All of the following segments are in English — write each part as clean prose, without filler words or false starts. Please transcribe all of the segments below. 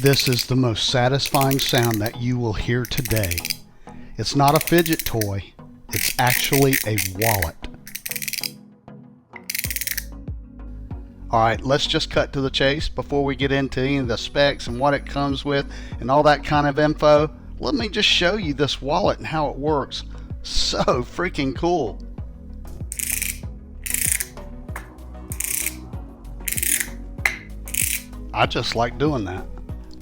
This is the most satisfying sound that you will hear today. It's not a fidget toy, it's actually a wallet. Alright, let's just cut to the chase before we get into any of the specs and what it comes with and all that kind of info. Let me just show you this wallet and how it works. So freaking cool. I just like doing that.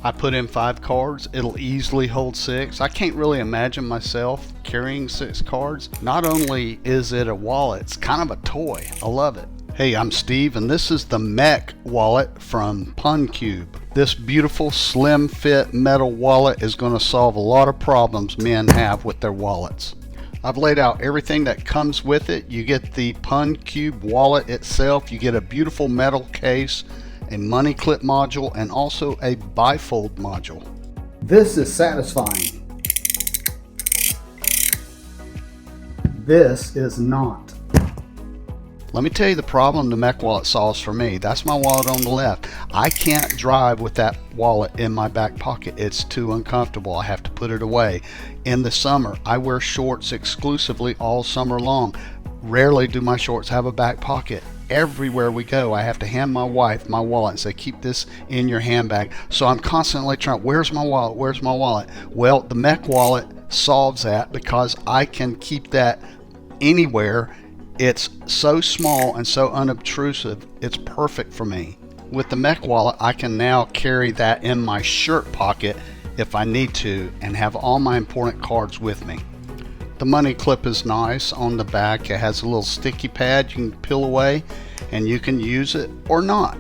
I put in 5 cards, it'll easily hold 6. I can't really imagine myself carrying 6 cards. Not only is it a wallet, it's kind of a toy. I love it. Hey, I'm Steve and this is the Mech Wallet from Puncube. This beautiful slim fit metal wallet is going to solve a lot of problems men have with their wallets. I've laid out everything that comes with it. You get the Puncube wallet itself, you get a beautiful metal case, a money clip module, and also a bifold module. This is satisfying. This is not. Let me tell you the problem the Mech Wallet solves for me. That's my wallet on the left. I can't drive with that wallet in my back pocket. It's too uncomfortable. I have to put it away. In the summer, I wear shorts exclusively all summer long. Rarely do my shorts have a back pocket. Everywhere we go, I have to hand my wife my wallet and say, keep this in your handbag. So I'm constantly trying, where's my wallet? Where's my wallet? Well, the Mech Wallet solves that because I can keep that anywhere. It's so small and so unobtrusive, it's perfect for me. With the Mech Wallet, I can now carry that in my shirt pocket if I need to and have all my important cards with me. The money clip is nice on the back. It has a little sticky pad you can peel away and you can use it or not.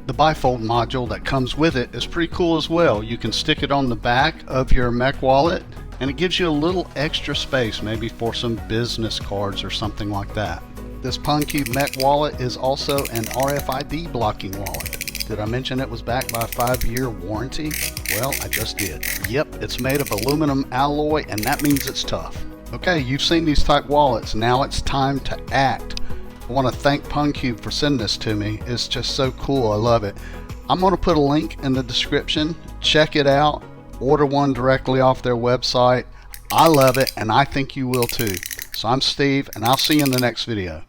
The bifold module that comes with it is pretty cool as well. You can stick it on the back of your Mech Wallet and it gives you a little extra space, maybe for some business cards or something like that. This Puncube Mech Wallet is also an RFID blocking wallet. Did I mention it was backed by a 5-year warranty? Well, I just did. Yep, it's made of aluminum alloy and that means it's tough. Okay, you've seen these type wallets. Now it's time to act. I want to thank Puncube for sending this to me. It's just so cool. I love it. I'm going to put a link in the description. Check it out. Order one directly off their website. I love it and I think you will too. So I'm Steve and I'll see you in the next video.